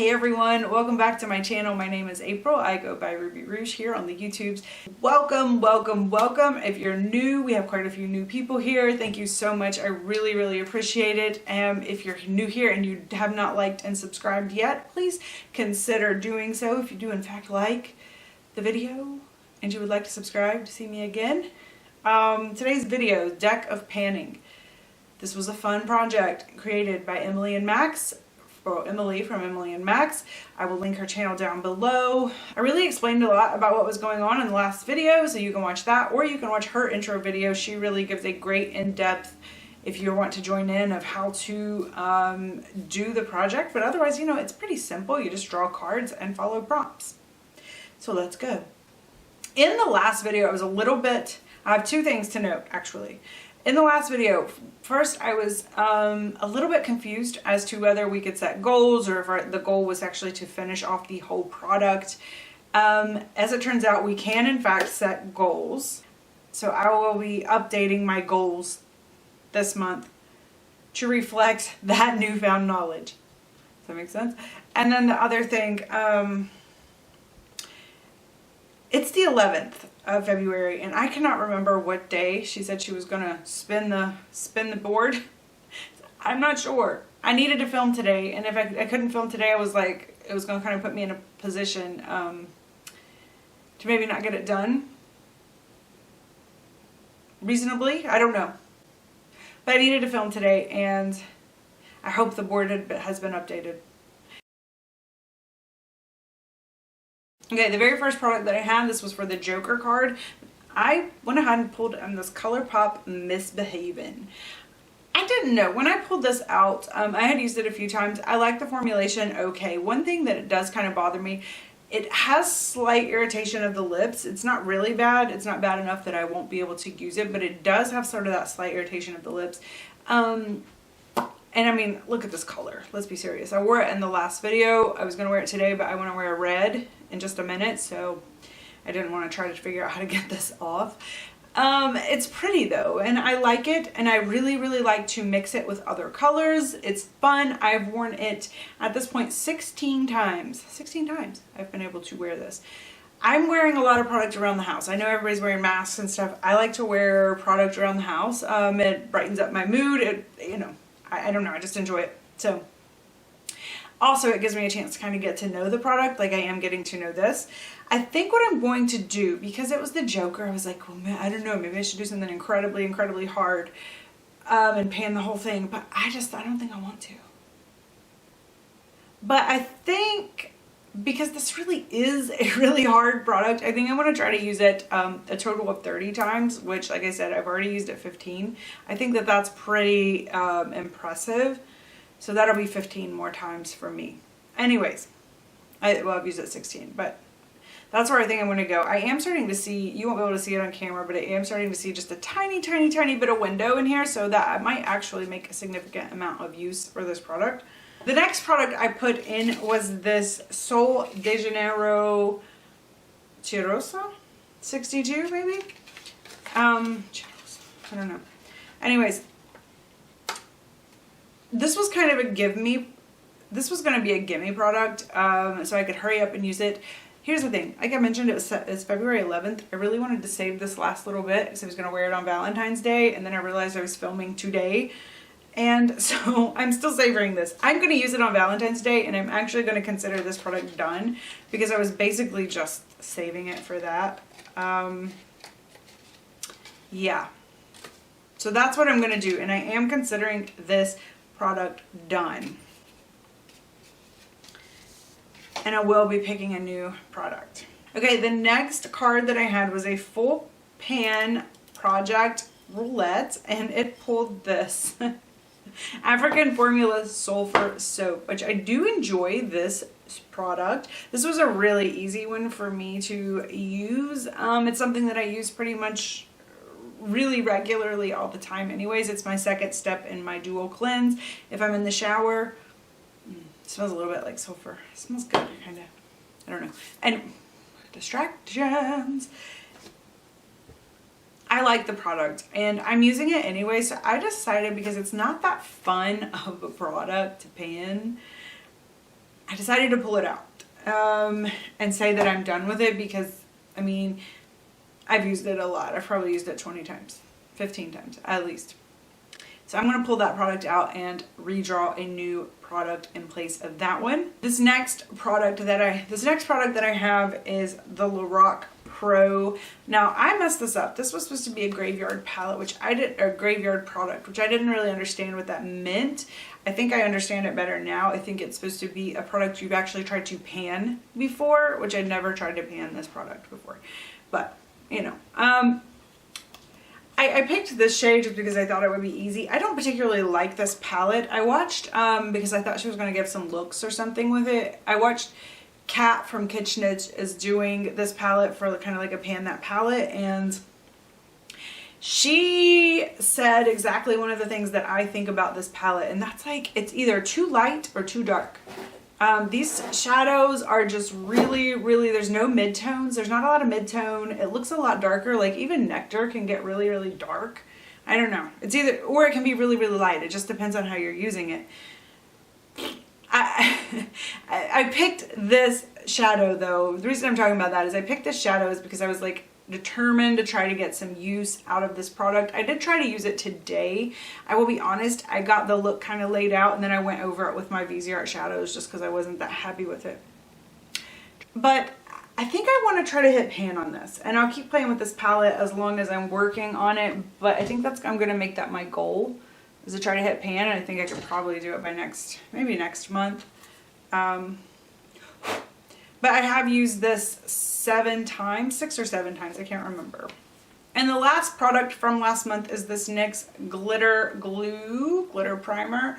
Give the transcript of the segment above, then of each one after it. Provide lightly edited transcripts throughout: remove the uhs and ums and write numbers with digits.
Hey everyone, welcome back to my channel. My name is April. I go by Ruby Rouge here on the YouTubes. Welcome, welcome, welcome. If you're new, we have quite a few new people here. Thank you so much. I really appreciate it. If you're new here and you have not liked and subscribed yet, please consider doing so if you do in fact like the video and you would like to subscribe to see me again. Today's video is Deck of Panning. This was a fun project created by Emilynmax. Or Emily from Emilynmax. I will link her channel down below. I really explained a lot about what was going on in the last video, so you can watch that, or you can watch her intro video. She really gives a great in-depth, if you want to join in, of how to do the project. But otherwise, you know, it's pretty simple. You just draw cards and follow prompts. So let's go. In the last video, I was a little bit, I have two things to note actually. In the last video, first I was a little bit confused as to whether we could set goals or if the goal was actually to finish off the whole product. As it turns out, we can in fact set goals. So I will be updating my goals this month to reflect that newfound knowledge. Does that make sense? And then the other thing, it's the 11th of February and I cannot remember what day she said she was gonna spin the board. I'm not sure. I needed to film today, and if I couldn't film today, I was like, it was gonna kind of put me in a position to maybe not get it done reasonably. I don't know. But I needed to film today and I hope the board has been updated. Okay, the very first product that I had, this was for the Joker card. I went ahead and pulled this Colourpop Misbehavin. I didn't know. When I pulled this out, I had used it a few times. I like the formulation okay. One thing that it does kind of bother me, it has slight irritation of the lips. It's not really bad. It's not bad enough that I won't be able to use it, but it does have sort of that slight irritation of the lips. And I mean, look at this color. Let's be serious. I wore it in the last video. I was going to wear it today, but I want to wear a red in just a minute, so I didn't want to try to figure out how to get this off. It's pretty though, and I like it, and I really like to mix it with other colors. It's fun. I've worn it at this point 16 times. 16 times I've been able to wear this. I'm wearing a lot of product around the house. I know everybody's wearing masks and stuff. I like to wear product around the house. It brightens up my mood. It, you know, I don't know, I just enjoy it. So also it gives me a chance to kind of get to know the product like I am getting to know this. I think what I'm going to do, because it was the Joker, I was like, well, man, I don't know, maybe I should do something incredibly hard and pan the whole thing, but I don't think I want to. But I think, because this really is a really hard product, I think I'm going to try to use it a total of 30 times, which, like I said, I've already used it 15. I think that that's pretty impressive. So that'll be 15 more times for me. Anyways, I've used it 16, but that's where I think I'm going to go. I am starting to see, you won't be able to see it on camera, but I am starting to see just a tiny bit of window in here, so that I might actually make a significant amount of use for this product. The next product I put in was this Sol de Janeiro Chierosa 62 maybe? Chierosa, I don't know. Anyways, this was kind of a this was going to be a gimme product, so I could hurry up and use it. Here's the thing, like I mentioned, it's February 11th. I really wanted to save this last little bit because I was going to wear it on Valentine's Day, and then I realized I was filming today. And so I'm still savoring this. I'm going to use it on Valentine's Day, and I'm actually going to consider this product done because I was basically just saving it for that. Yeah. So that's what I'm going to do, and I am considering this product done. And I will be picking a new product. Okay, the next card that I had was a full pan project Roulette, and it pulled this African Formula Sulphur soap, which I do enjoy this product. This was a really easy one for me to use. It's something that I use pretty much really regularly all the time anyways. It's my second step in my dual cleanse. If I'm in the shower, it smells a little bit like sulfur. It smells good, kind of. I don't know. And distractions. I like the product and I'm using it anyway, so I decided, because it's not that fun of a product to pan, I decided to pull it out and say that I'm done with it because, I mean, I've used it a lot. I've probably used it 20 times, 15 times at least. So I'm going to pull that product out and redraw a new product in place of that one. This next product that I have is the Lorac Pro. Now I messed this up. This was supposed to be a graveyard palette, a graveyard product, which I didn't really understand what that meant. I think I understand it better now. I think it's supposed to be a product you've actually tried to pan before, which I'd never tried to pan this product before. But, you know, I picked this shade just because I thought it would be easy. I don't particularly like this palette. I watched, because I thought she was going to give some looks or something with it. I watched Kat from Kitchenage is doing this palette for kind of like a pan that palette, and she said exactly one of the things that I think about this palette, and that's like it's either too light or too dark. These shadows are just really, there's no midtones. There's not a lot of midtone. It looks a lot darker. Like even Nectar can get really dark. I don't know. It's either, or it can be really light. It just depends on how you're using it. I picked this shadow though. The reason I'm talking about that is I picked this shadow is because I was like determined to try to get some use out of this product. I did try to use it today. I will be honest, I got the look kind of laid out and then I went over it with my VZ Art shadows just because I wasn't that happy with it. But I think I want to try to hit pan on this, and I'll keep playing with this palette as long as I'm working on it, but I think I'm going to make that my goal, is to try to hit pan, and I think I could probably do it by maybe next month. But I have used this 6 or 7 times, I can't remember. And the last product from last month is this NYX Glitter Primer.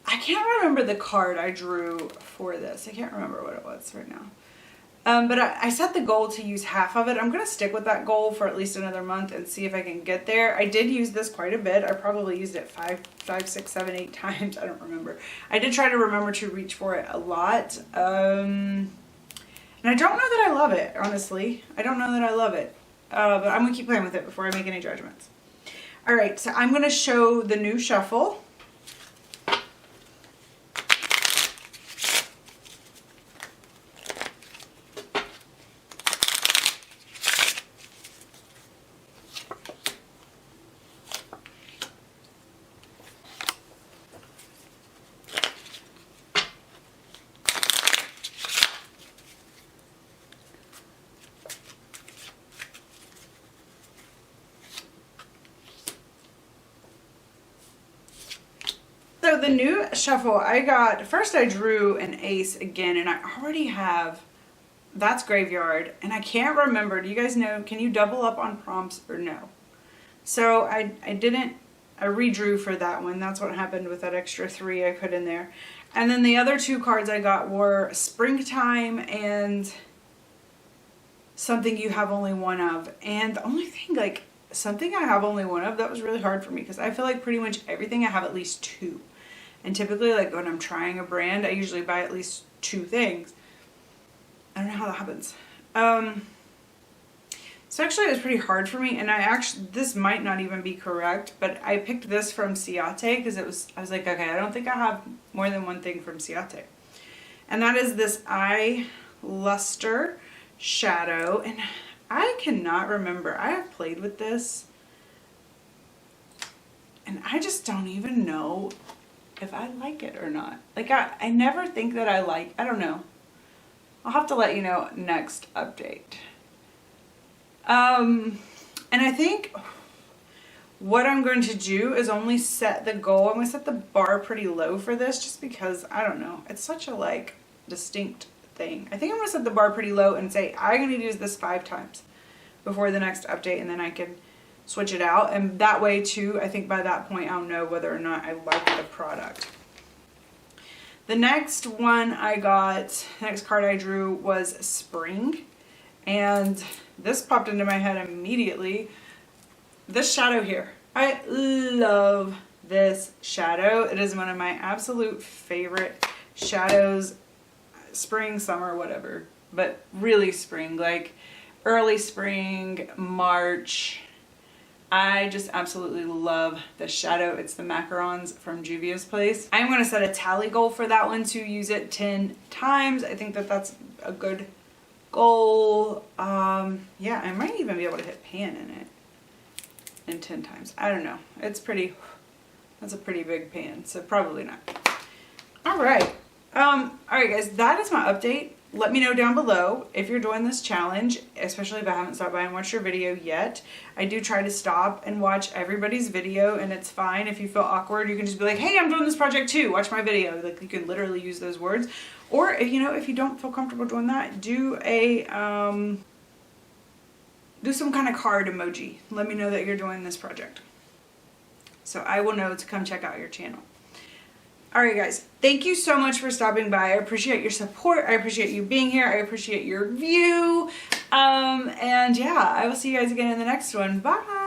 I can't remember the card I drew for this. I can't remember what it was right now. But I set the goal to use half of it. I'm going to stick with that goal for at least another month and see if I can get there. I did use this quite a bit. I probably used it 5, 6, 7, 8 times. I don't remember. I did try to remember to reach for it a lot. And I don't know that I love it, honestly. I don't know that I love it. But I'm going to keep playing with it before I make any judgments. Alright, so I'm going to show the new shuffle. So the new shuffle first I drew an ace again, and I already have, that's graveyard, and I can't remember, do you guys know, can you double up on prompts or no? So I redrew for that one. That's what happened with that extra 3 I put in there. And then the other 2 cards I got were Springtime and Something You Have Only One Of. And the only thing, like, Something I Have Only One Of, that was really hard for me because I feel like pretty much everything I have at least 2. And typically, like, when I'm trying a brand, I usually buy at least 2 things. I don't know how that happens. So actually it was pretty hard for me, and this might not even be correct, but I picked this from Ciate because I was like, okay, I don't think I have more than one thing from Ciate. And that is this eye Lustre shadow, and I cannot remember. I have played with this, and I just don't even know if I like it or not. Like, I never think that I don't know. I'll have to let you know next update. And I think what I'm going to do is only set the goal. I'm going to set the bar pretty low for this just because, I don't know, it's such a, like, distinct thing. I think I'm going to set the bar pretty low and say I'm going to use this 5 times before the next update, and then I can switch it out. And that way too, I think by that point I'll know whether or not I like the product. The next one I got, the next card I drew was Spring, and this popped into my head immediately. This shadow here. I love this shadow. It is one of my absolute favorite shadows. Spring, summer, whatever, but really spring, like early spring, March. I just absolutely love the shadow. It's the Macarons from Juvias place. I'm going to set a tally goal for that one to use it 10 times. I think that that's a good goal. Yeah, I might even be able to hit pan in it in 10 times. I don't know. It's pretty, that's a pretty big pan, so probably not. All right. All right, guys, that is my update. Let me know down below if you're doing this challenge, especially if I haven't stopped by and watched your video yet. I do try to stop and watch everybody's video, and it's fine. If you feel awkward, you can just be like, hey, I'm doing this project too, watch my video. Like, you can literally use those words. Or, if you don't feel comfortable doing that, do a, do some kind of card emoji. Let me know that you're doing this project, so I will know to come check out your channel. Alright guys, thank you so much for stopping by. I appreciate your support. I appreciate you being here. I appreciate your view. And yeah, I will see you guys again in the next one. Bye!